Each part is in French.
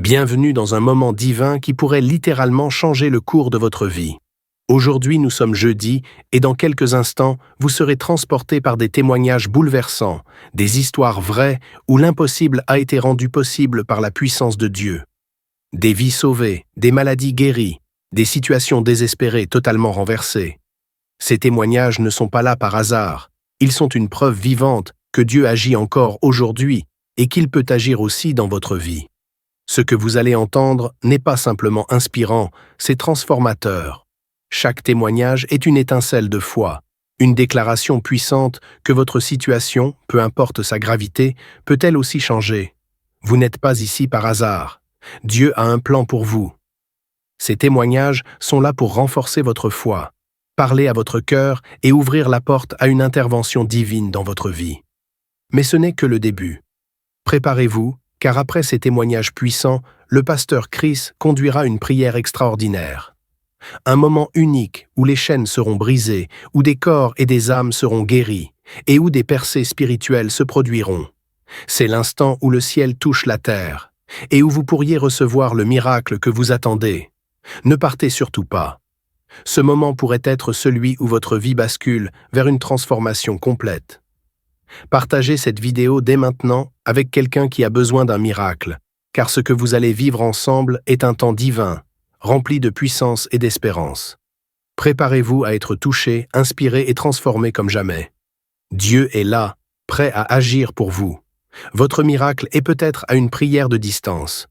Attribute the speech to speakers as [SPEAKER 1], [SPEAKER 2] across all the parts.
[SPEAKER 1] Bienvenue dans un moment divin qui pourrait littéralement changer le cours de votre vie. Aujourd'hui, nous sommes jeudi et dans quelques instants, vous serez transportés par des témoignages bouleversants, des histoires vraies où l'impossible a été rendu possible par la puissance de Dieu. Des vies sauvées, des maladies guéries, des situations désespérées totalement renversées. Ces témoignages ne sont pas là par hasard. Ils sont une preuve vivante que Dieu agit encore aujourd'hui et qu'il peut agir aussi dans votre vie. Ce que vous allez entendre n'est pas simplement inspirant, c'est transformateur. Chaque témoignage est une étincelle de foi, une déclaration puissante que votre situation, peu importe sa gravité, peut elle aussi changer. Vous n'êtes pas ici par hasard. Dieu a un plan pour vous. Ces témoignages sont là pour renforcer votre foi, parler à votre cœur et ouvrir la porte à une intervention divine dans votre vie. Mais ce n'est que le début. Préparez-vous, car après ces témoignages puissants, le pasteur Chris conduira une prière extraordinaire. Un moment unique où les chaînes seront brisées, où des corps et des âmes seront guéris, et où des percées spirituelles se produiront. C'est l'instant où le ciel touche la terre, et où vous pourriez recevoir le miracle que vous attendez. Ne partez surtout pas. Ce moment pourrait être celui où votre vie bascule vers une transformation complète. Partagez cette vidéo dès maintenant avec quelqu'un qui a besoin d'un miracle, car ce que vous allez vivre ensemble est un temps divin, rempli de puissance et d'espérance. Préparez-vous à être touché, inspiré et transformé comme jamais. Dieu est là, prêt à agir pour vous. Votre miracle est peut-être à une prière de distance.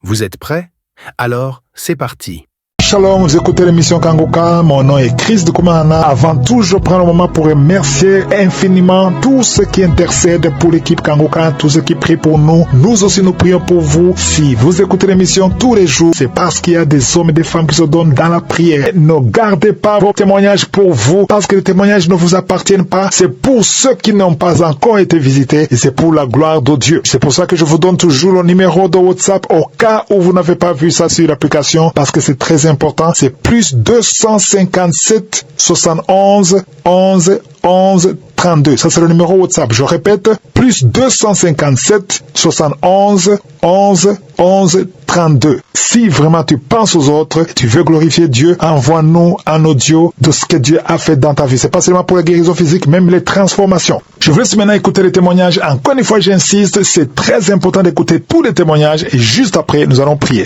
[SPEAKER 1] Vous êtes prêts? Alors, c'est parti.
[SPEAKER 2] Shalom, vous écoutez l'émission Kangoka, mon nom est Chris de Koumana. Avant tout, je prends le moment pour remercier infiniment tous ceux qui intercèdent pour l'équipe Kangoka, tous ceux qui prient pour nous. Nous aussi, nous prions pour vous. Si vous écoutez l'émission tous les jours, c'est parce qu'il y a des hommes et des femmes qui se donnent dans la prière. Ne gardez pas vos témoignages pour vous, parce que les témoignages ne vous appartiennent pas. C'est pour ceux qui n'ont pas encore été visités et c'est pour la gloire de Dieu. C'est pour ça que je vous donne toujours le numéro de WhatsApp au cas où vous n'avez pas vu ça sur l'application, parce que c'est très important. C'est plus 257 71 11 11 32. Ça c'est le numéro WhatsApp. Je répète, plus 257 71 11 11 32. Si vraiment tu penses aux autres, tu veux glorifier Dieu, envoie-nous un audio de ce que Dieu a fait dans ta vie. C'est pas seulement pour la guérison physique, même les transformations. Je vous laisse maintenant écouter les témoignages. Encore une fois, j'insiste, c'est très important d'écouter tous les témoignages et juste après, nous allons prier.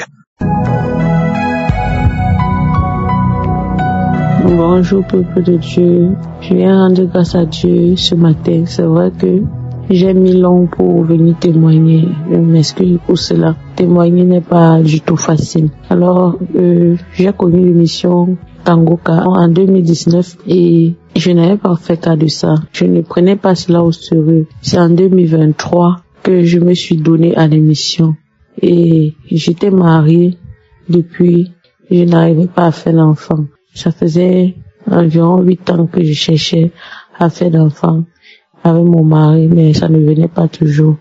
[SPEAKER 3] Bonjour peuple de Dieu, je viens rendre grâce à Dieu ce matin. C'est vrai que j'ai mis long pour venir témoigner, je m'excuse pour cela. Témoigner n'est pas du tout facile. Alors, j'ai connu l'émission Kangoka en 2019 et je n'avais pas fait cas de ça. Je ne prenais pas cela au sérieux. C'est en 2023 que je me suis donné à l'émission et j'étais mariée depuis, je n'arrivais pas à faire l'enfant. Ça faisait environ 8 ans que je cherchais à faire d'enfants avec mon mari, mais ça ne venait pas toujours.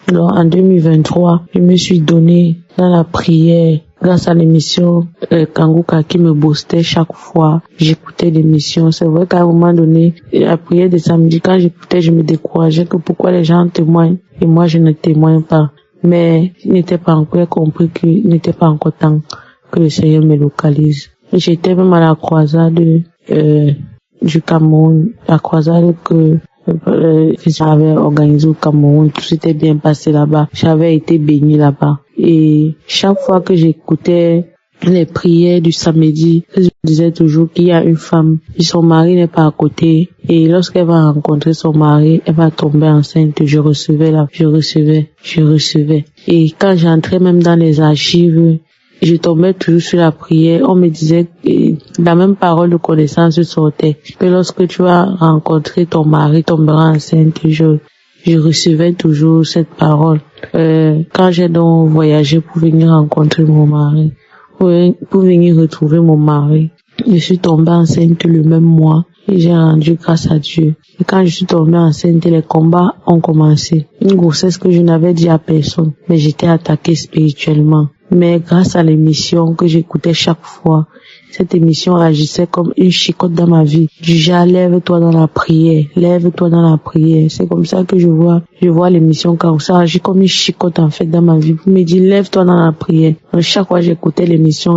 [SPEAKER 3] Alors, en 2023, je me suis donné dans la prière grâce à l'émission Kangoka qui me boostait chaque fois. J'écoutais l'émission. C'est vrai qu'à un moment donné, la prière de samedi, quand j'écoutais, je me décourageais que pourquoi les gens témoignent et moi je ne témoigne pas. Mais je n'étais pas encore compris qu'il n'était pas encore temps que le Seigneur me localise. J'étais même à la croisade du Cameroun, la croisade que j'avais organisée au Cameroun. Tout s'était bien passé là-bas. J'avais été bénie là-bas. Et chaque fois que j'écoutais les prières du samedi, je disais toujours qu'il y a une femme et son mari n'est pas à côté. Et lorsqu'elle va rencontrer son mari, elle va tomber enceinte. Je recevais. Et quand j'entrais même dans les archives, je tombais toujours sur la prière. On me disait que la même parole de connaissance sortait. Que lorsque tu vas rencontrer ton mari, tombera enceinte. Je recevais toujours cette parole. Quand j'ai donc voyagé pour venir rencontrer mon mari, pour venir retrouver mon mari, je suis tombée enceinte le même mois. Et j'ai rendu grâce à Dieu. Et quand je suis tombée enceinte, les combats ont commencé. Une grossesse que je n'avais dit à personne. Mais j'étais attaquée spirituellement. Mais grâce à l'émission que j'écoutais chaque fois, cette émission agissait comme une chicotte dans ma vie. Du genre, lève-toi dans la prière, lève-toi dans la prière. C'est comme ça que je vois l'émission quand ça agit comme une chicotte en fait dans ma vie. Vous me dites, lève-toi dans la prière. Donc, chaque fois que j'écoutais l'émission,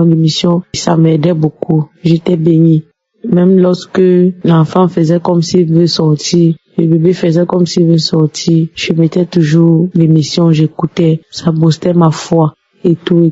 [SPEAKER 3] ça m'aidait beaucoup. J'étais bénie. Même lorsque l'enfant faisait comme s'il veut sortir, le bébé faisait comme s'il veut sortir, je mettais toujours l'émission, j'écoutais, ça boostait ma foi et tout.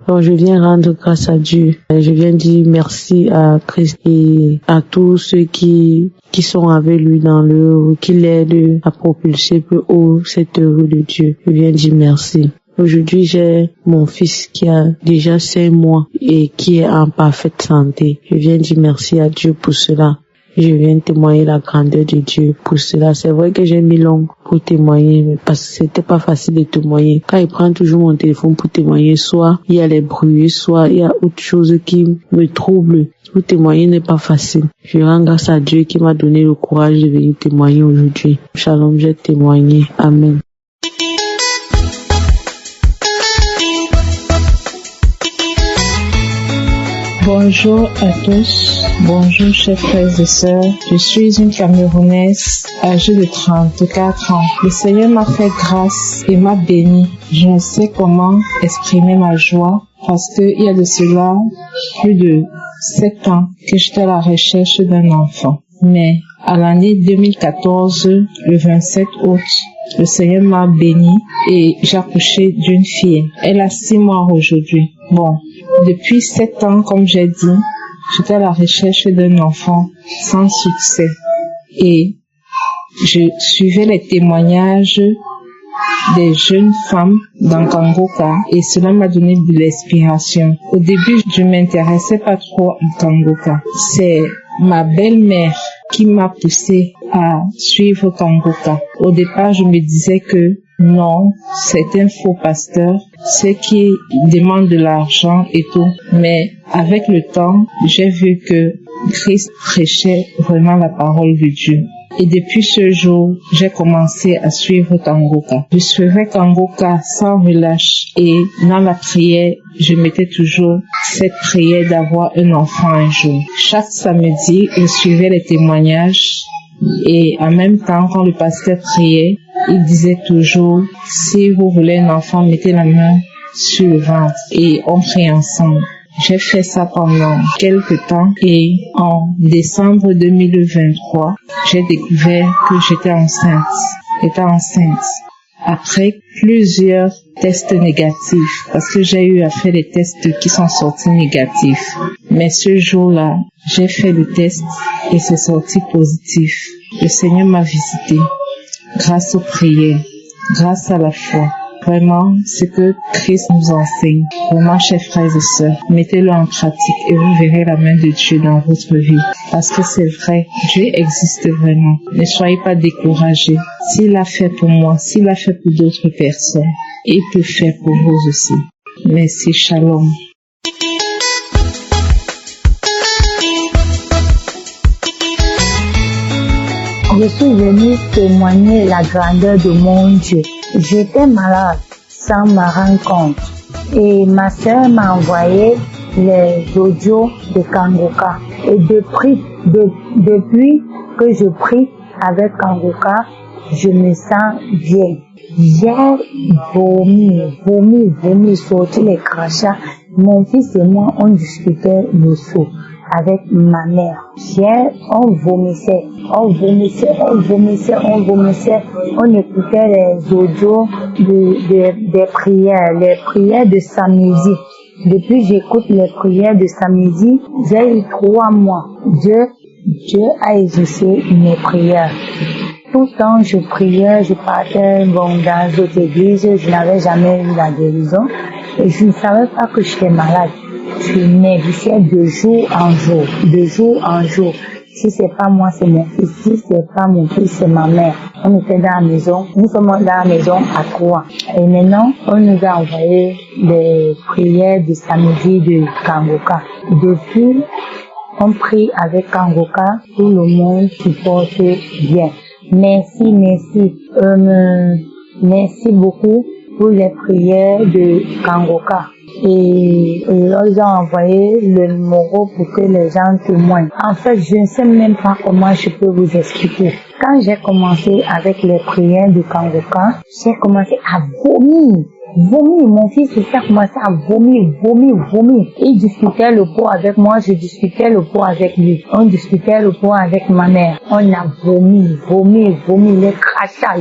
[SPEAKER 3] Donc je viens rendre grâce à Dieu. Je viens dire merci à Christ et à tous ceux qui sont avec lui dans l'œuvre, qui l'aident à propulser plus haut cette œuvre de Dieu. Je viens dire merci. Aujourd'hui, j'ai mon fils qui a déjà 5 mois et qui est en parfaite santé. Je viens dire merci à Dieu pour cela. Je viens témoigner la grandeur de Dieu pour cela. C'est vrai que j'ai mis long pour témoigner, mais parce que c'était pas facile de témoigner. Quand il prend toujours mon téléphone pour témoigner, soit il y a les bruits, soit il y a autre chose qui me trouble. Pour témoigner n'est pas facile. Je rends grâce à Dieu qui m'a donné le courage de venir témoigner aujourd'hui. Shalom, j'ai témoigné. Amen.
[SPEAKER 4] Bonjour à tous, bonjour chers frères et sœurs. Je suis une Camerounaise âgée de 34 ans. Le Seigneur m'a fait grâce et m'a béni. Je ne sais comment exprimer ma joie parce qu'il y a de cela plus de 7 ans que j'étais à la recherche d'un enfant. Mais à l'année 2014, le 27 août, le Seigneur m'a béni et j'ai accouché d'une fille. Elle a 6 mois aujourd'hui. Bon, depuis 7 ans, comme j'ai dit, j'étais à la recherche d'un enfant sans succès. Et je suivais les témoignages des jeunes femmes dans Kangoka et cela m'a donné de l'inspiration. Au début, je m'intéressais pas trop à Kangoka. C'est ma belle-mère qui m'a poussé à suivre Kangoka. Au départ, je me disais que non, c'est un faux pasteur, ceux qui demandent de l'argent et tout. Mais avec le temps, j'ai vu que Christ prêchait vraiment la parole de Dieu. Et depuis ce jour, j'ai commencé à suivre Kangoka. Je suivais Kangoka sans relâche et dans la prière, je mettais toujours cette prière d'avoir un enfant un jour. Chaque samedi, je suivais les témoignages et en même temps, quand le pasteur priait, il disait toujours, si vous voulez un enfant, mettez la main sur le ventre et on prie ensemble. J'ai fait ça pendant quelques temps et en décembre 2023, j'ai découvert que j'étais enceinte. Après plusieurs tests négatifs, parce que j'ai eu à faire des tests qui sont sortis négatifs. Mais ce jour-là, j'ai fait le test et c'est sorti positif. Le Seigneur m'a visité grâce aux prières, grâce à la foi. Vraiment, ce que Christ nous enseigne. Vraiment, chers frères et sœurs, mettez-le en pratique et vous verrez la main de Dieu dans votre vie. Parce que c'est vrai, Dieu existe vraiment. Ne soyez pas découragés. S'il l'a fait pour moi, s'il l'a fait pour d'autres personnes, il peut faire pour vous aussi. Merci, shalom.
[SPEAKER 5] Je suis venue témoigner la grandeur de mon Dieu. J'étais malade sans me rendre compte. Et ma sœur m'a envoyé les audios de Kangoka. Et depuis que je prie avec Kangoka, je me sens bien. J'ai vomi, sorti les crachats. Mon fils et moi, on discutait le soir avec ma mère. On vomissait. On écoutait les audios des prières, les prières de samedi. Depuis j'écoute les prières de samedi, j'ai eu 3 mois. Dieu a exaucé mes prières. Tout le temps je priais, je partais dans d'autres églises, je n'avais jamais eu la guérison et je ne savais pas que j'étais malade. Je maigrissais de jour en jour. Si c'est pas moi, c'est mon fils. Si c'est pas mon fils, c'est ma mère. On était dans la maison. Nous sommes dans la maison à 3. Et maintenant, on nous a envoyé des prières de samedi de Kangoka. Depuis, on prie avec Kangoka. Tout le monde supporte bien. Merci beaucoup. pour les prières de Kangoka. Et ils ont envoyé le numéro pour que les gens témoignent. En fait, je ne sais même pas comment je peux vous expliquer. Quand j'ai commencé avec les prières de Kangoka, j'ai commencé à vomir. Mon fils a commencé à vomir. Il discutait le pot avec moi, je discutais le pot avec lui. On discutait le pot avec ma mère. On a vomi, les crachats.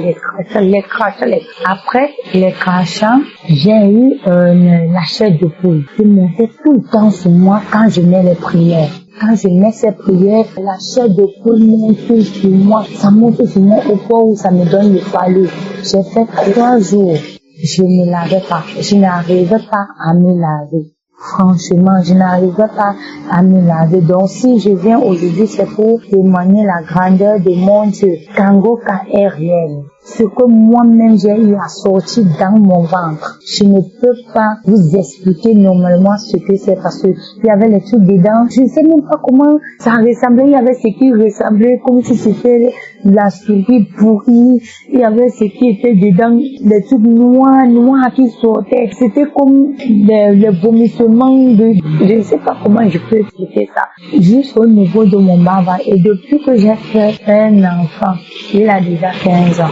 [SPEAKER 5] Après les crachats, j'ai eu la chair de poule qui montait tout le temps sur moi quand je mets les prières. Quand je mets ces prières, la chair de poule monte sur moi. Ça monte sur moi au point où ça me donne le palais. J'ai fait 3 jours. Je ne lavais pas. Je n'arrivais pas à me laver. Franchement, je n'arrivais pas à me laver. Donc, si je viens aujourd'hui, c'est pour témoigner la grandeur de mon Dieu. Kangoka est réel. Ce que moi-même j'ai eu à sortir dans mon ventre. Je ne peux pas vous expliquer normalement ce que c'est parce que il y avait les trucs dedans. Je ne sais même pas comment ça ressemblait. Il y avait ce qui ressemblait comme si c'était la souris pourrie. Il y avait ce qui était dedans, des trucs noirs qui sortaient. C'était comme les vomissements de... Je ne sais pas comment je peux expliquer ça. Juste au niveau de mon baba. Et depuis que j'ai fait un enfant, il a déjà 15 ans.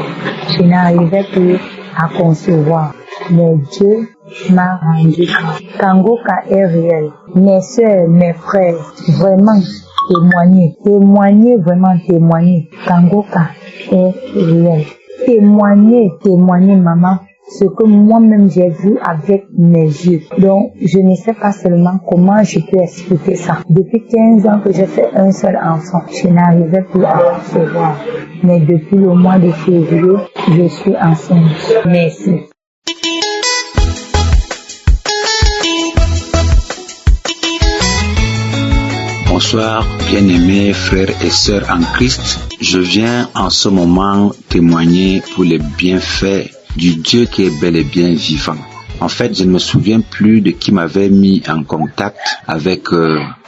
[SPEAKER 5] Je n'arrivais plus à concevoir. Mais Dieu m'a rendu grâce. Kangoka est réel. Mes soeurs, mes frères, vraiment témoignez. Kangoka est réel. Témoignez, maman. Ce que moi-même j'ai vu avec mes yeux. Donc, je ne sais pas seulement comment je peux expliquer ça. Depuis 15 ans que j'ai fait un seul enfant, je n'arrivais plus à concevoir. Mais depuis le mois de février, je suis enceinte. Merci.
[SPEAKER 6] Bonsoir, bien-aimés frères et sœurs en Christ. Je viens en ce moment témoigner pour les bienfaits du Dieu qui est bel et bien vivant. En fait, je ne me souviens plus de qui m'avait mis en contact avec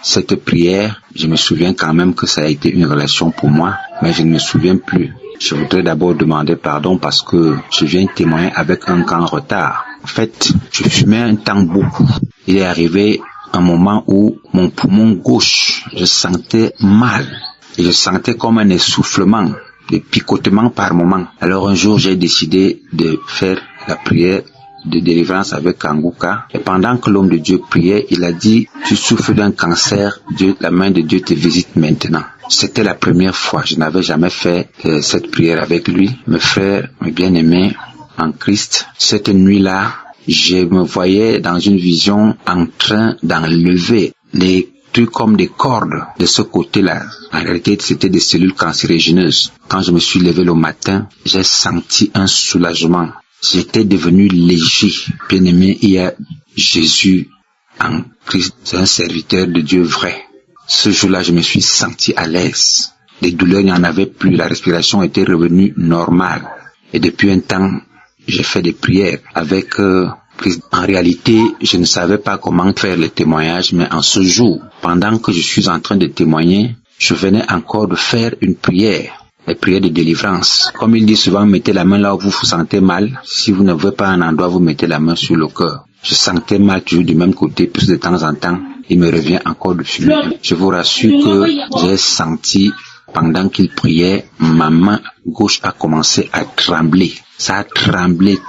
[SPEAKER 6] cette prière. Je me souviens quand même que ça a été une relation pour moi, mais je ne me souviens plus. Je voudrais d'abord demander pardon parce que je viens témoigner avec un grand retard. En fait, je fumais un temps beaucoup. Il est arrivé un moment où mon poumon gauche, je sentais mal. Et je sentais comme un essoufflement, des picotements par moment. Alors un jour, j'ai décidé de faire la prière de délivrance avec Kangoka. Et pendant que l'homme de Dieu priait, il a dit, tu souffres d'un cancer, Dieu, la main de Dieu te visite maintenant. C'était la première fois. Je n'avais jamais fait cette prière avec lui. Mes frères, mes bien-aimés en Christ, cette nuit-là, je me voyais dans une vision en train d'enlever les trucs comme des cordes de ce côté-là. En réalité, c'était des cellules cancérigènes. Quand je me suis levé le matin, j'ai senti un soulagement. J'étais devenu léger. Bien-aimé, il y a Jésus en Christ, c'est un serviteur de Dieu vrai. Ce jour-là, je me suis senti à l'aise. Les douleurs, il n'y en avait plus. La respiration était revenue normale. Et depuis un temps, j'ai fait des prières avec Christ. En réalité, je ne savais pas comment faire les témoignages, mais en ce jour, pendant que je suis en train de témoigner, je venais encore de faire une prière. Les prières de délivrance. Comme il dit souvent, mettez la main là où vous vous sentez mal. Si vous ne voyez pas un endroit, vous mettez la main sur le cœur. Je sentais mal toujours du même côté, puis de temps en temps, il me revient encore de fumer. Je vous rassure que j'ai senti, pendant qu'il priait, ma main gauche a commencé à trembler. Ça a tremblé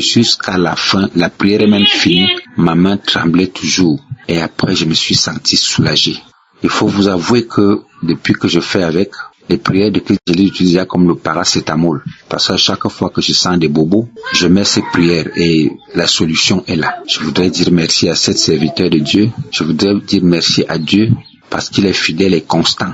[SPEAKER 6] jusqu'à la fin. La prière est même finie. Ma main tremblait toujours. Et après, je me suis senti soulagé. Il faut vous avouer que depuis que je fais avec, les prières de Christ, je les utilise comme le paracétamol. Parce que chaque fois que je sens des bobos, je mets ces prières et la solution est là. Je voudrais dire merci à cette serviteur de Dieu. Je voudrais dire merci à Dieu parce qu'il est fidèle et constant.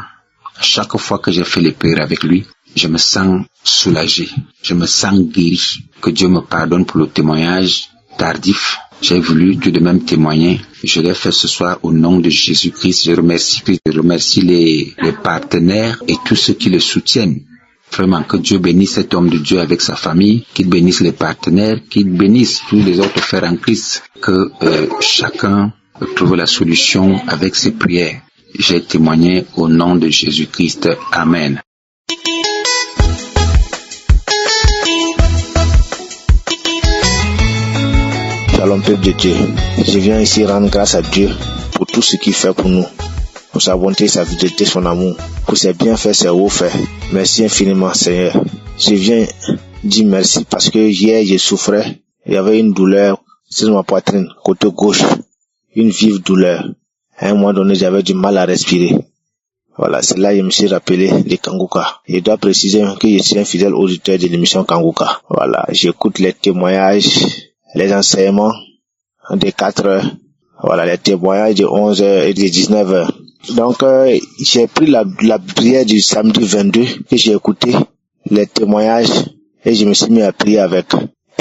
[SPEAKER 6] Chaque fois que j'ai fait les prières avec lui, je me sens soulagé. Je me sens guéri. Que Dieu me pardonne pour le témoignage tardif. J'ai voulu tout de même témoigner. Je l'ai fait ce soir au nom de Jésus-Christ. Je remercie les partenaires et tous ceux qui le soutiennent. Vraiment, que Dieu bénisse cet homme de Dieu avec sa famille, qu'il bénisse les partenaires, qu'il bénisse tous les autres frères en Christ, que chacun trouve la solution avec ses prières. J'ai témoigné au nom de Jésus-Christ. Amen.
[SPEAKER 7] Shalom peuple de Dieu. Je viens ici rendre grâce à Dieu pour tout ce qu'il fait pour nous, pour sa bonté, sa fidélité, son amour, pour ses bienfaits, ses hauts faits. Merci infiniment, Seigneur. Je viens dire merci parce que hier, je souffrais. Il y avait une douleur sur ma poitrine, côté gauche. Une vive douleur. À un moment donné, j'avais du mal à respirer. Voilà, c'est là que je me suis rappelé de Kanguka. Je dois préciser que je suis un fidèle auditeur de l'émission Kanguka. Voilà, j'écoute les témoignages, les enseignements de 4 heures. Voilà, les témoignages de 11 heures et de 19 heures. Donc, j'ai pris la prière du samedi 22 que j'ai écouté, les témoignages, et je me suis mis à prier avec.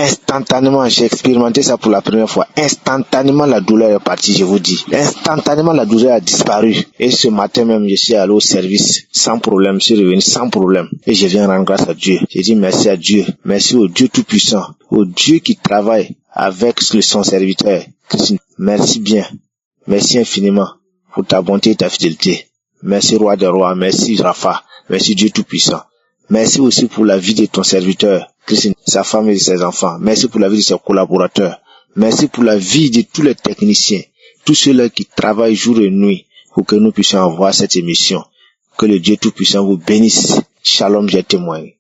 [SPEAKER 7] Instantanément, j'ai expérimenté ça pour la première fois. Instantanément, la douleur est partie, je vous dis. Instantanément, la douleur a disparu. Et ce matin même, je suis allé au service sans problème. Je suis revenu sans problème. Et je viens rendre grâce à Dieu. J'ai dit merci à Dieu. Merci au Dieu Tout-Puissant. Au Dieu qui travaille avec son serviteur. Merci bien. Merci infiniment pour ta bonté et ta fidélité. Merci Roi des Rois. Merci Rapha. Merci Dieu Tout-Puissant. Merci aussi pour la vie de ton serviteur, Christine, sa femme et ses enfants. Merci pour la vie de ses collaborateurs. Merci pour la vie de tous les techniciens, tous ceux-là qui travaillent jour et nuit pour que nous puissions avoir cette émission. Que le Dieu Tout-Puissant vous bénisse. Shalom, j'ai témoigné.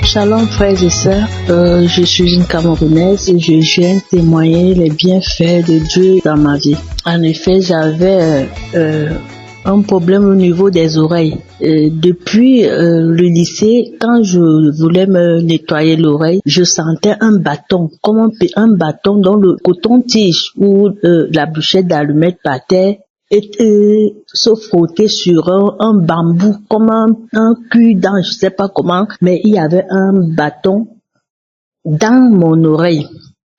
[SPEAKER 3] Shalom frères et sœurs, je suis une Camerounaise et je viens témoigner les bienfaits de Dieu dans ma vie. En effet, j'avais un problème au niveau des oreilles. Depuis le lycée, quand je voulais me nettoyer l'oreille, je sentais un bâton, comme un bâton dont le coton-tige ou la bûchette d'allumette partait et se frotter sur un bambou comme un cul-dent, je sais pas comment, mais il y avait un bâton dans mon oreille.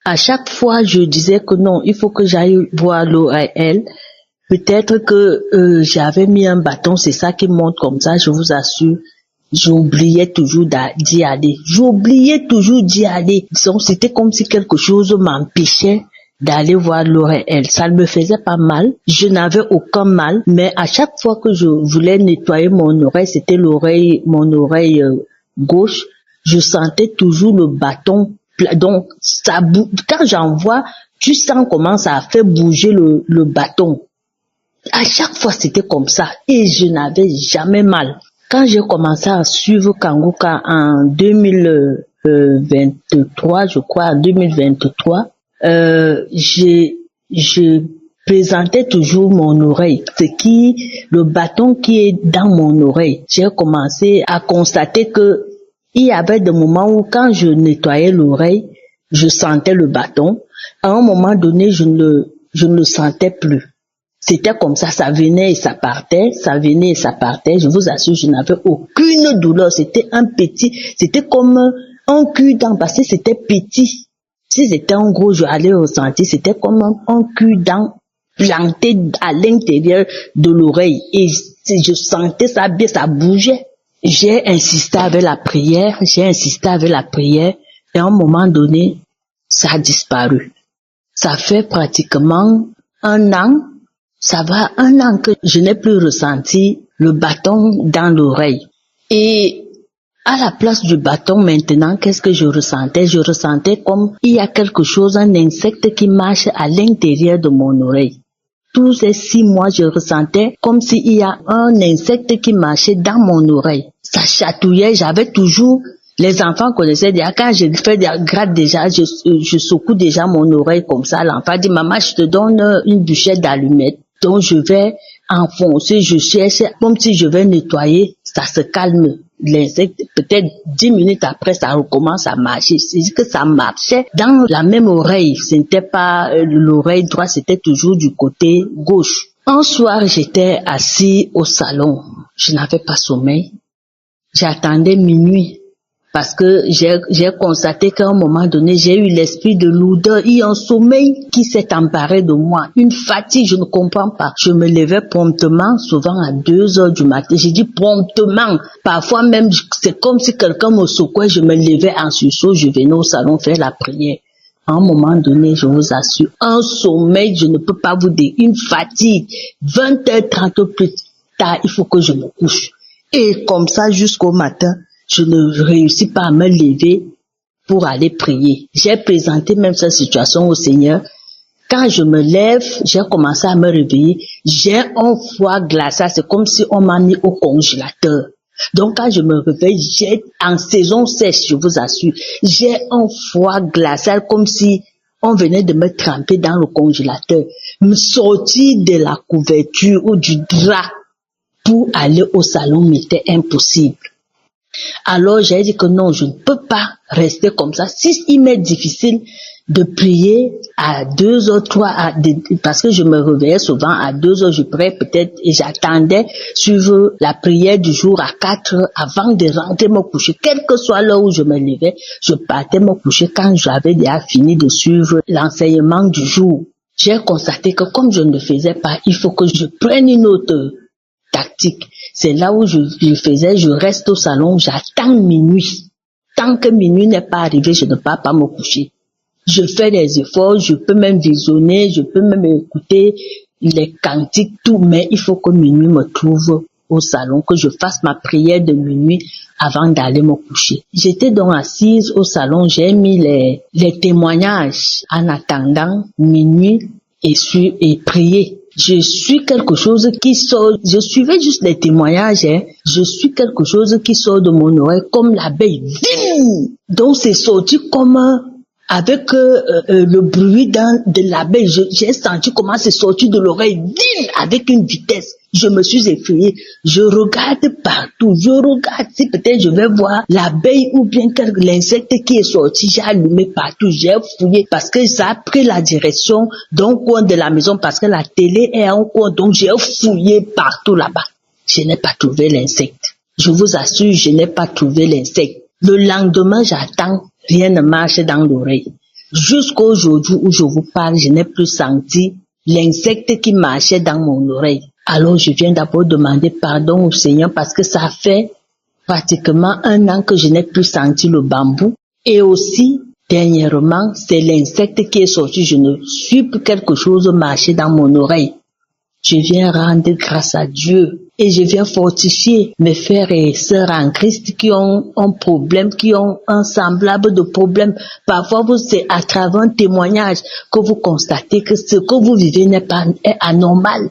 [SPEAKER 3] À chaque fois, je disais que non, il faut que j'aille voir l'ORL. Peut-être que j'avais mis un bâton, c'est ça qui monte comme ça, je vous assure. J'oubliais toujours d'y aller. J'oubliais toujours d'y aller. Donc, c'était comme si quelque chose m'empêchait d'aller voir l'ORL. Ça ne me faisait pas mal. Je n'avais aucun mal, mais à chaque fois que je voulais nettoyer mon oreille, c'était mon oreille gauche, je sentais toujours le bâton. Donc, quand j'en vois, tu sens comment ça a fait bouger le bâton. À chaque fois, c'était comme ça. Et je n'avais jamais mal. Quand j'ai commencé à suivre Kanguka en 2023, je crois, en 2023, je présentais toujours mon oreille, le bâton qui est dans mon oreille. J'ai commencé à constater que il y avait des moments où quand je nettoyais l'oreille, je sentais le bâton. À un moment donné, je ne le sentais plus. C'était comme ça, ça venait et ça partait, ça venait et ça partait. Je vous assure, je n'avais aucune douleur. C'était c'était comme un cul-dent parce que c'était petit. Si c'était en gros, je allais ressentir, c'était comme un cul-dent planté à l'intérieur de l'oreille. Et je sentais ça bien, ça bougeait. J'ai insisté avec la prière. Et à un moment donné, ça a disparu. Ça fait pratiquement 1 an. Ça va 1 an que je n'ai plus ressenti le bâton dans l'oreille. Et à la place du bâton maintenant, qu'est-ce que je ressentais? Je ressentais comme il y a quelque chose, un insecte qui marche à l'intérieur de mon oreille. Tous ces 6 mois, je ressentais comme s'il y a un insecte qui marchait dans mon oreille. Ça chatouillait, j'avais toujours, les enfants connaissaient déjà, quand je fais des grattes déjà, je secoue déjà mon oreille comme ça. L'enfant dit, maman, je te donne une bûchette d'allumettes. Donc je vais enfoncer, je cherche, comme si je vais nettoyer, ça se calme. L'insecte, peut-être 10 minutes après, ça recommence à marcher. C'est que ça marchait dans la même oreille. Ce n'était pas l'oreille droite, c'était toujours du côté gauche. Un soir, j'étais assis au salon. Je n'avais pas sommeil. J'attendais minuit. Parce que j'ai constaté qu'à un moment donné, j'ai eu l'esprit de lourdeur. Il y a un sommeil qui s'est emparé de moi. Une fatigue, je ne comprends pas. Je me levais promptement, souvent à 2 heures du matin. J'ai dit promptement. Parfois même, c'est comme si quelqu'un me secouait. Je me levais en sursaut. Je venais au salon faire la prière. À un moment donné, je vous assure, un sommeil, je ne peux pas vous dire, une fatigue. 20h30 plus tard, il faut que je me couche. Et comme ça, jusqu'au matin,
[SPEAKER 8] je ne réussis pas à me lever pour aller prier. J'ai présenté même cette situation au Seigneur. Quand je me lève, j'ai commencé à me réveiller. J'ai un foie glacial, c'est comme si on m'a mis au congélateur. Donc quand je me réveille, j'ai en saison sèche, je vous assure, j'ai un foie glacial comme si on venait de me tremper dans le congélateur. Me sortir de la couverture ou du drap pour aller au salon m'était impossible. Alors j'ai dit que non, je ne peux pas rester comme ça. Si il m'est difficile de prier à 2h, 3h, parce que je me réveillais souvent à 2h, je priais peut-être et j'attendais suivre la prière du jour à 4h avant de rentrer me coucher. Quelle que soit l'heure où je me levais, je partais me coucher quand j'avais déjà fini de suivre l'enseignement du jour. J'ai constaté que comme je ne le faisais pas, il faut que je prenne une autre tactique. C'est là où je faisais, je reste au salon, j'attends minuit. Tant que minuit n'est pas arrivé, je ne pars pas me coucher. Je fais des efforts, je peux même visionner, je peux même écouter les cantiques, tout, mais il faut que minuit me trouve au salon, que je fasse ma prière de minuit avant d'aller me coucher. J'étais donc assise au salon, j'ai mis les témoignages en attendant minuit et prier. Je suis quelque chose qui sort, je suivais juste les témoignages, je suis quelque chose qui sort de mon oreille comme l'abeille. Donc c'est sorti comme avec le bruit de l'abeille, j'ai senti comment c'est sorti de l'oreille, avec une vitesse. Je me suis effrayée. Je regarde partout. Je regarde si peut-être je vais voir l'abeille ou bien l'insecte qui est sorti. J'ai allumé partout. J'ai fouillé parce que ça a pris la direction d'un coin de la maison parce que la télé est en coin. Donc j'ai fouillé partout là-bas. Je n'ai pas trouvé l'insecte. Je vous assure, je n'ai pas trouvé l'insecte. Le lendemain, j'attends. Rien ne marche dans l'oreille. Jusqu'aujourd'hui où je vous parle, je n'ai plus senti l'insecte qui marchait dans mon oreille. Alors je viens d'abord demander pardon au Seigneur parce que ça fait pratiquement 1 an que je n'ai plus senti le bambou. Et aussi, dernièrement, c'est l'insecte qui est sorti. Je ne suis plus quelque chose marcher dans mon oreille. Je viens rendre grâce à Dieu et je viens fortifier mes frères et sœurs en Christ qui ont un problème, qui ont un semblable de problème. Parfois, c'est à travers un témoignage que vous constatez que ce que vous vivez est anormal.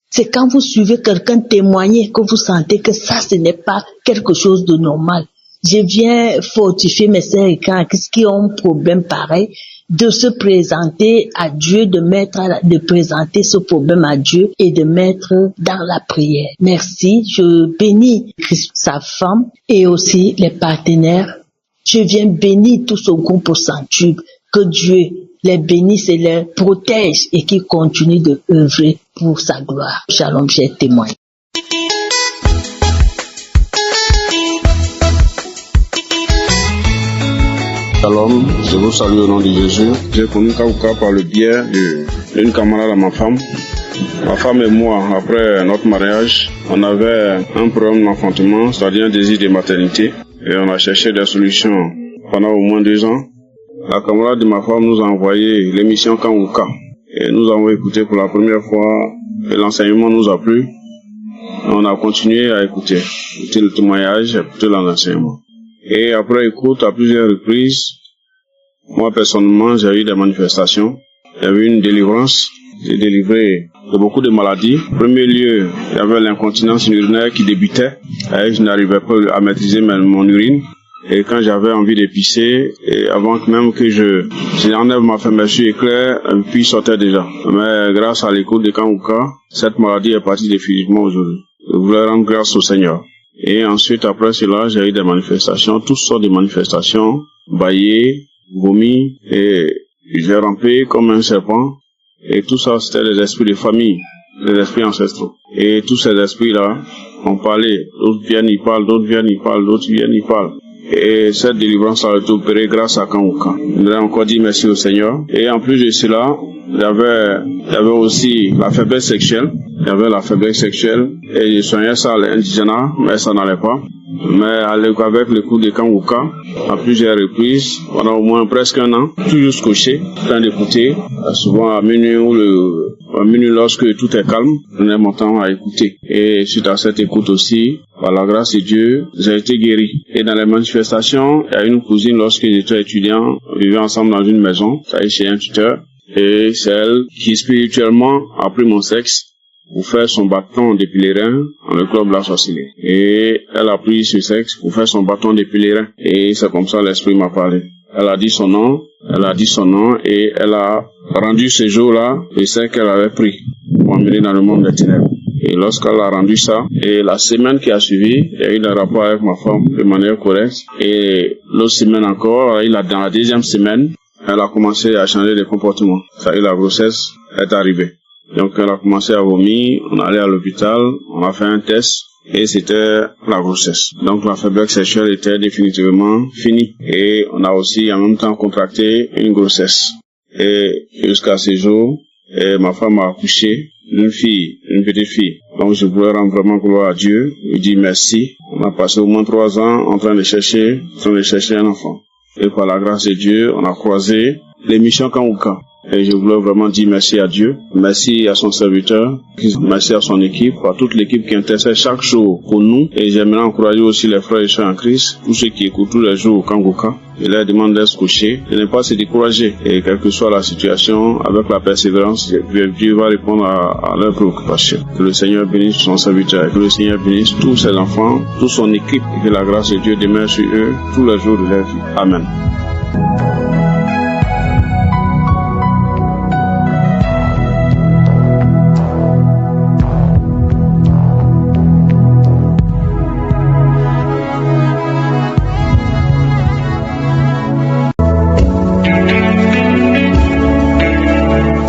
[SPEAKER 8] C'est quand vous suivez quelqu'un témoigner que vous sentez que ça, ce n'est pas quelque chose de normal. Je viens fortifier mes sœurs et frères qui ont un problème pareil, de se présenter à Dieu, de présenter ce problème à Dieu et de mettre dans la prière. Merci, je bénis Christ, sa femme et aussi les partenaires. Je viens bénir tout ce groupe au Centubre, que Dieu les bénisse et les protège et qui continue de œuvrer pour sa gloire. Shalom, chers témoins.
[SPEAKER 9] Shalom, je vous salue au nom de Jésus. J'ai connu Kaouka par le biais d'une camarade à ma femme. Ma femme et moi, après notre mariage, on avait un problème d'enfantement, c'est-à-dire un désir de maternité. Et on a cherché des solutions pendant au moins 2 ans. La camarade de ma femme nous a envoyé l'émission Kaouka. Et nous avons écouté pour la première fois, et l'enseignement nous a plu. On a continué à écouter le témoignage, écouter l'enseignement. Et après écoute, à plusieurs reprises, moi personnellement, j'ai eu des manifestations. Il y avait une délivrance. J'ai délivré de beaucoup de maladies. En premier lieu, il y avait l'incontinence urinaire qui débutait. Et je n'arrivais pas à maîtriser mon urine. Et quand j'avais envie de pisser, et avant même que j'enlève ma fermeture éclair, puis sortait déjà. Mais grâce à l'écoute de Kaouka, cette maladie est partie définitivement aujourd'hui. Je voulais rendre grâce au Seigneur. Et ensuite, après cela, j'ai eu des manifestations, toutes sortes de manifestations, baillé, vomi, et j'ai rampé comme un serpent. Et tout ça, c'était les esprits de famille, les esprits ancestraux. Et tous ces esprits-là ont parlé. D'autres viennent, ils parlent, d'autres viennent, ils parlent, d'autres viennent, ils parlent. Et cette délivrance a été opérée grâce à Kaouka. Je voudrais encore dire merci au Seigneur. Et en plus de cela, il y avait aussi la faiblesse sexuelle. Il y avait la faiblesse sexuelle. Et je soignais ça à l'indigénat, mais ça n'allait pas. Mais avec le coup de Kaouka, à plusieurs reprises, pendant au moins presque 1 an, toujours scotché, en train d'écouter, souvent à minuit lorsque tout est calme, on est mon temps à écouter. Et suite à cette écoute aussi, Par la grâce de Dieu, j'ai été guéri. Et dans les manifestations, il y a une cousine, lorsque j'étais étudiant, on vivait ensemble dans une maison, ça y est, chez un tuteur. Et c'est elle qui spirituellement a pris mon sexe pour faire son bâton de pèlerin dans le club de la sorcellerie. Et elle a pris ce sexe pour faire son bâton de pèlerin. Et c'est comme ça l'esprit m'a parlé. Elle a dit son nom et elle a rendu ce jour-là le sexe qu'elle avait pris pour emmener dans le monde des ténèbres. Et lorsqu'elle a rendu ça, et la semaine qui a suivi, il y a eu un rapport avec ma femme de manière correcte. Et l'autre semaine encore, dans la deuxième semaine, elle a commencé à changer de comportement. Ça y est, la grossesse est arrivée. Donc elle a commencé à vomir, on est allé à l'hôpital, on a fait un test et c'était la grossesse. Donc la faiblesse sexuelle était définitivement finie. Et on a aussi en même temps contracté une grossesse. Et jusqu'à ce jour, ma femme a accouché d'une fille, une petite fille. Donc je voulais rendre vraiment gloire à Dieu, lui dire merci. On a passé au moins 3 ans en train de chercher un enfant. Et par la grâce de Dieu, on a croisé l'émission Kangouka. Et je voulais vraiment dire merci à Dieu, merci à son serviteur, merci à son équipe, à toute l'équipe qui intercède chaque jour pour nous. Et j'aimerais encourager aussi les frères et sœurs en Christ, tous ceux qui écoutent tous les jours au Kangouka. Je leur demande d'être couchés, de ne pas se décourager. Et quelle que soit la situation, avec la persévérance, Dieu va répondre à leurs préoccupations. Que le Seigneur bénisse son serviteur, que le Seigneur bénisse tous ses enfants, toute son équipe, et que la grâce de Dieu demeure sur eux tous les jours de leur vie. Amen.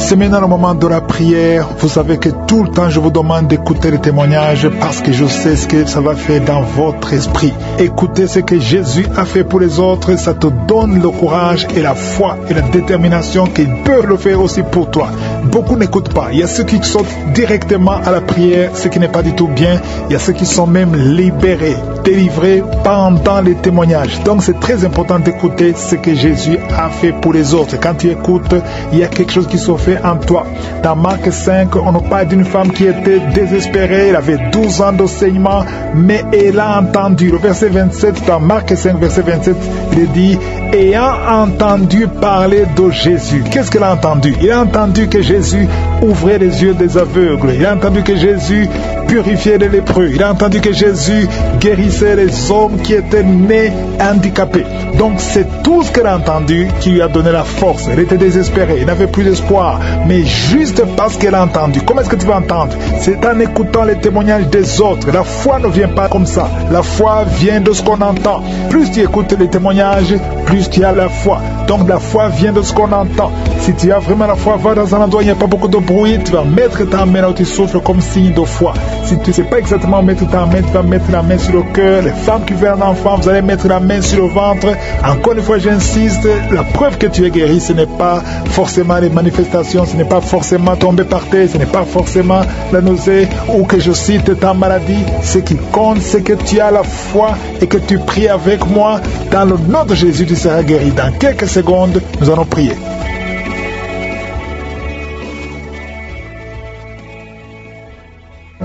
[SPEAKER 2] C'est maintenant le moment de la prière. Vous savez que tout le temps je vous demande d'écouter les témoignages parce que je sais ce que ça va faire dans votre esprit. Écoutez ce que Jésus a fait pour les autres, ça te donne le courage et la foi et la détermination qu'il peut le faire aussi pour toi. Beaucoup n'écoutent pas. Il y a ceux qui sautent directement à la prière, ce qui n'est pas du tout bien. Il y a ceux qui sont même libérés, délivrés pendant les témoignages. Donc c'est très important d'écouter ce que Jésus a fait pour les autres. Quand tu écoutes, il y a quelque chose qui se fait en toi. Dans Marc 5, on nous parle d'une femme qui était désespérée. Elle avait 12 ans d'enseignement, mais elle a entendu. Le verset 27, dans Marc 5, verset 27, il dit, ayant entendu parler de Jésus. Qu'est-ce qu'elle a entendu? Il a entendu que Jésus ouvrait les yeux des aveugles. Il a entendu que Jésus purifiait les lépreux. Il a entendu que Jésus guérissait les hommes qui étaient nés handicapés. Donc c'est tout ce qu'elle a entendu qui lui a donné la force. Elle était désespérée, elle n'avait plus d'espoir. Mais juste parce qu'elle a entendu. Comment est-ce que tu vas entendre? C'est en écoutant les témoignages des autres. La foi ne vient pas comme ça. La foi vient de ce qu'on entend. Plus tu écoutes les témoignages, plus tu as la foi. Donc la foi vient de ce qu'on entend. Si tu as vraiment la foi, va dans un endroit où il n'y a pas beaucoup de bruit, tu vas mettre ta main là où tu souffles comme signe de foi. Si tu ne sais pas exactement mettre ta main, tu vas mettre la main sur le cœur. Les femmes qui veulent un enfant, vous allez mettre la main sur le ventre. Encore une fois, j'insiste, la preuve que tu es guéri, ce n'est pas forcément les manifestations, ce n'est pas forcément tomber par terre, ce n'est pas forcément la nausée ou que je cite ta maladie. Ce qui compte, c'est que tu as la foi et que tu pries avec moi. Dans le nom de Jésus, tu seras guéri. Dans quelques secondes, nous allons prier.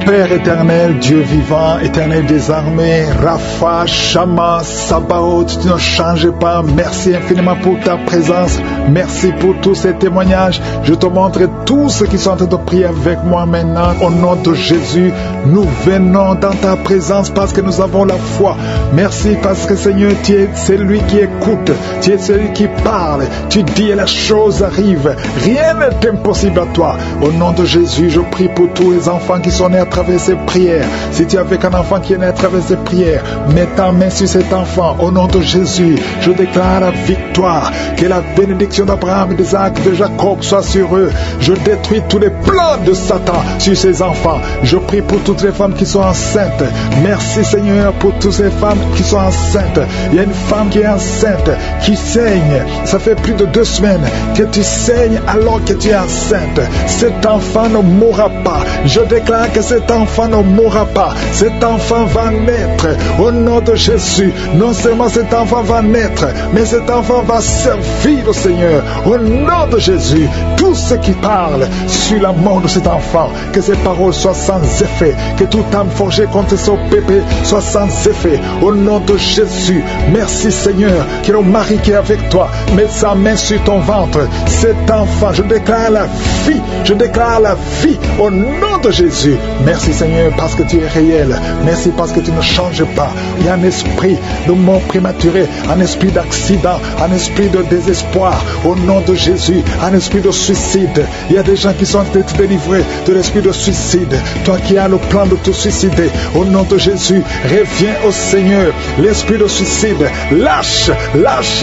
[SPEAKER 2] Père éternel, Dieu vivant, éternel des armées, Rapha, Shama, Sabaoth, tu ne changes pas. Merci infiniment pour ta présence. Merci pour tous ces témoignages. Je te montre tous ceux qui sont en train de prier avec moi maintenant. Au nom de Jésus, nous venons dans ta présence parce que nous avons la foi. Merci parce que Seigneur, tu es celui qui écoute. Tu es celui qui parle. Tu dis et la chose arrive. Rien n'est impossible à toi. Au nom de Jésus, je prie pour tous les enfants qui sont nés à travers ces prières. Si tu es avec un enfant qui est né à travers ces prières, mets ta main sur cet enfant. Au nom de Jésus, je déclare la victoire. Que la bénédiction d'Abraham, d'Isaac, de Jacob soit sur eux. Je détruis tous les plans de Satan sur ces enfants. Je prie pour toutes les femmes qui sont enceintes. Merci Seigneur pour toutes ces femmes qui sont enceintes. Il y a une femme qui est enceinte, qui saigne. Ça fait plus de 2 semaines que tu saignes alors que tu es enceinte. Cet enfant ne mourra pas. Je déclare que cet cet enfant ne mourra pas. Cet enfant va naître au nom de Jésus. Non seulement cet enfant va naître, mais cet enfant va servir au Seigneur au nom de Jésus. Tout ce qui parle sur la mort de cet enfant, que ces paroles soient sans effet, que toute âme forgée contre son bébé soit sans effet au nom de Jésus. Merci Seigneur, que le mari qui est avec toi mette sa main sur ton ventre. Cet enfant, je déclare la vie, je déclare la vie au nom de Jésus. Merci Seigneur parce que tu es réel. Merci parce que tu ne changes pas. Il y a un esprit de mort prématurée, un esprit d'accident, un esprit de désespoir au nom de Jésus, un esprit de suicide. Il y a des gens qui sont en train de te délivrer de l'esprit de suicide. Toi qui as le plan de te suicider, au nom de Jésus, reviens au Seigneur. L'esprit de suicide, lâche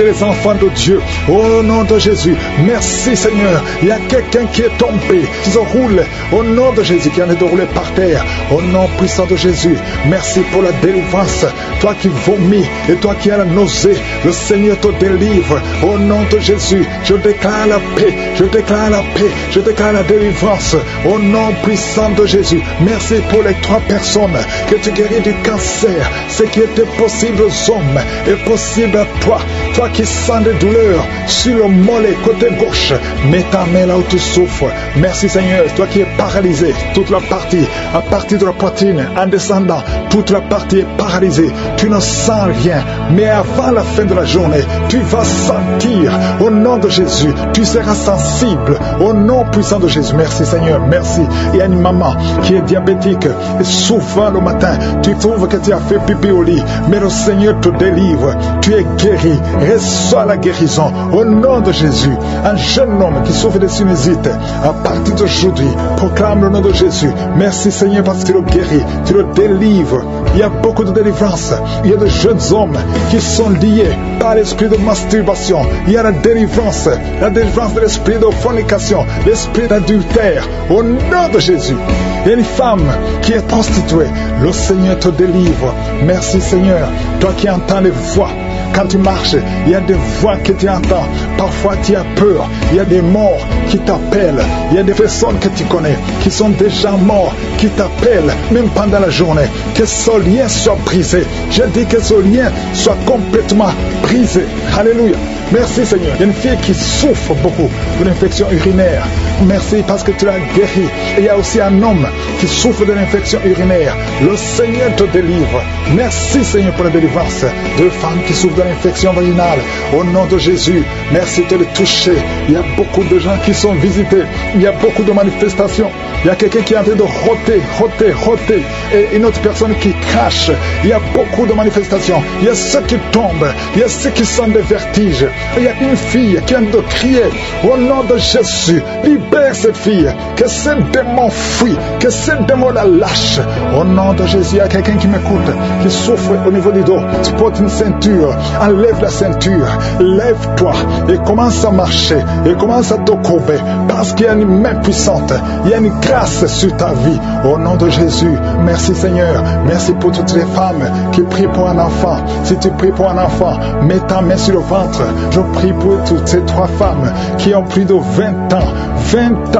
[SPEAKER 2] les enfants de Dieu au nom de Jésus. Merci Seigneur. Il y a quelqu'un qui est tombé, qui se roule au nom de Jésus, qui en est de rouler par terre au nom puissant de Jésus. Merci pour la délivrance. Toi qui vomis et toi qui as la nausée, le Seigneur te délivre au nom de Jésus. Je déclare la paix, je déclare la paix, je déclare la délivrance au nom puissant de Jésus. Merci pour les 3 personnes que tu guéris du cancer. Ce qui était possible aux hommes est possible à toi. Toi qui sens des douleurs sur le mollet côté gauche, mets ta main là où tu souffres. Merci Seigneur. Toi qui es paralysé, toute la partie, à partir de la poitrine, en descendant, toute la partie est paralysée. Tu ne sens rien, mais avant la fin de la journée, tu vas sentir au nom de Jésus. Tu seras sensible au nom puissant de Jésus. Merci Seigneur, merci. Il y a une maman qui est diabétique et souvent le matin, tu trouves que tu as fait pipi au lit, mais le Seigneur te délivre. Tu es guéri. Reçois la guérison au nom de Jésus. Un jeune homme qui souffre de sinusite, à partir d'aujourd'hui, proclame le nom de Jésus. Merci Seigneur parce que tu le guéris, tu le délivres. Il y a beaucoup de délivrance. Il y a de jeunes hommes qui sont liés par l'esprit de masturbation. Il y a la délivrance de l'esprit de fornication, l'esprit d'adultère au nom de Jésus. Il y a une femme qui est prostituée. Le Seigneur te délivre. Merci Seigneur. Toi qui entends les voix. Quand tu marches, il y a des voix que tu entends. Parfois tu as peur. Il y a des morts qui t'appellent. Il y a des personnes que tu connais qui sont déjà morts, qui t'appellent même pendant la journée. Que ce lien soit brisé. Je dis que ce lien soit complètement brisé. Alléluia. Merci Seigneur. Il y a une fille qui souffre beaucoup d'une infection urinaire. Merci parce que tu l'as guéri. Et il y a aussi un homme qui souffre de l'infection urinaire. Le Seigneur te délivre. Merci Seigneur pour la délivrance. 2 femmes qui souffrent de l'infection vaginale. Au nom de Jésus, merci de les toucher. Il y a beaucoup de gens qui sont visités. Il y a beaucoup de manifestations. Il y a quelqu'un qui est en train de roter. Et une autre personne qui crache. Il y a beaucoup de manifestations. Il y a ceux qui tombent. Il y a ceux qui sont des vertiges. Il y a une fille qui vient de crier. Au nom de Jésus, libère cette fille. Que ce démon fuit. Que ce démon la lâche. Au nom de Jésus, il y a quelqu'un qui m'écoute, qui souffre au niveau du dos. Tu portes une ceinture. Enlève la ceinture. Lève-toi et commence à marcher. Et commence à te courber. Parce qu'il y a une main puissante. Il y a une grâce sur ta vie. Au nom de Jésus, merci Seigneur. Merci pour toutes les femmes qui prient pour un enfant. Si tu pries pour un enfant, mets ta main sur le ventre. Je prie pour toutes ces 3 femmes qui ont plus de 20 ans. 20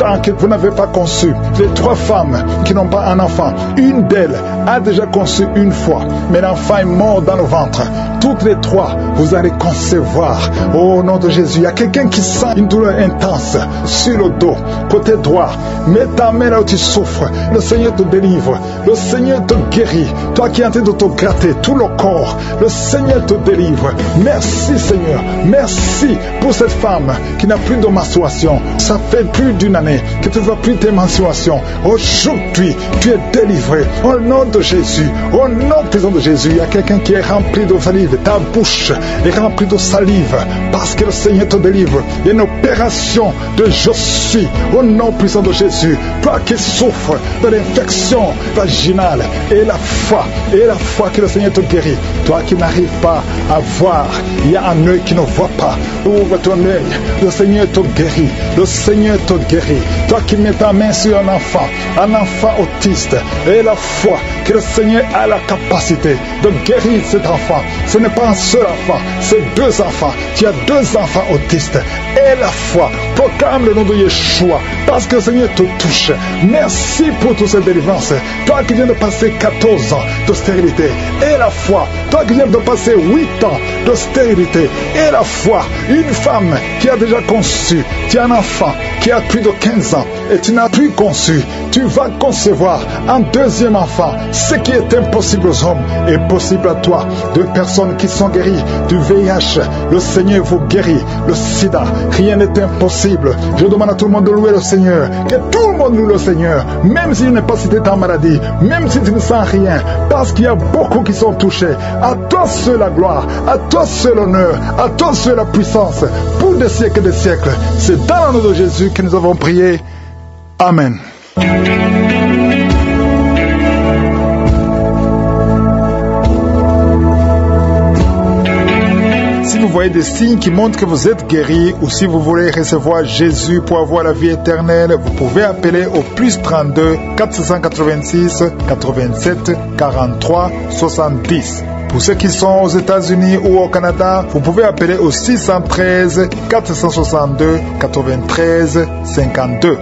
[SPEAKER 2] ans que vous n'avez pas conçu. Les 3 femmes qui n'ont pas un enfant. Une d'elles a déjà conçu une fois. Mais l'enfant est mort dans le ventre. Toutes les 3, vous allez concevoir. Au nom de Jésus, il y a quelqu'un qui sent une douleur intense sur le dos, côté droit. Mets ta main là où tu souffres. Le Seigneur te délivre. Le Seigneur te guérit. Toi qui es en train de te gratter tout le corps, le Seigneur te délivre. Merci Seigneur. Merci pour cette femme qui n'a plus de menstruation. Ça fait plus d'une année que tu ne vois plus tes menstruations. Aujourd'hui, tu es délivré. Au nom de Jésus, au nom puissant de Jésus, il y a quelqu'un qui est rempli de salive. Ta bouche est remplie de salive parce que le Seigneur te délivre. Il y a une opération de je suis au nom puissant de Jésus. Toi qui souffres de l'infection vaginale et la foi que le Seigneur te guérit. Toi qui n'arrives pas à voir, il y a un œil qui ne voit pas. Ouvre ton œil, le Seigneur te guérit. Le Seigneur te guérit. Toi qui mets ta main sur un enfant autiste, et la foi que le Seigneur a la capacité de guérir cet enfant. Ce n'est pas un seul enfant, c'est 2 enfants. Tu as 2 enfants autistes. Et la foi proclame le nom de Yeshua, parce que le Seigneur te touche. Merci pour toutes ces délivrances. Toi qui viens de passer 14 ans de stérilité et la foi, toi qui viens de passer 8 ans de stérilité et la foi, une femme qui a déjà conçu, tu as un enfant qui a plus de 15 ans et tu n'as plus conçu, tu vas concevoir un deuxième enfant. Ce qui est impossible aux hommes est possible à toi. De personnes qui sont guéries du VIH, le Seigneur vous guérit. Le sida, rien n'est impossible. Je demande à tout le monde de louer le Seigneur, que tout le monde loue le Seigneur, même s'il n'est pas cité ta maladie, même si tu ne sens rien, parce qu'il y a beaucoup qui sont touchés. À toi seul la gloire, à toi seul l'honneur, à toi seul la puissance, pour des siècles et des siècles. C'est dans le nom de Jésus que nous avons prié. Amen. Si vous voyez des signes qui montrent que vous êtes guéri, ou si vous voulez recevoir Jésus pour avoir la vie éternelle, vous pouvez appeler au plus 32 486 87 43 70. Pour ceux qui sont aux États-Unis ou au Canada, vous pouvez appeler au 613 462 93 52.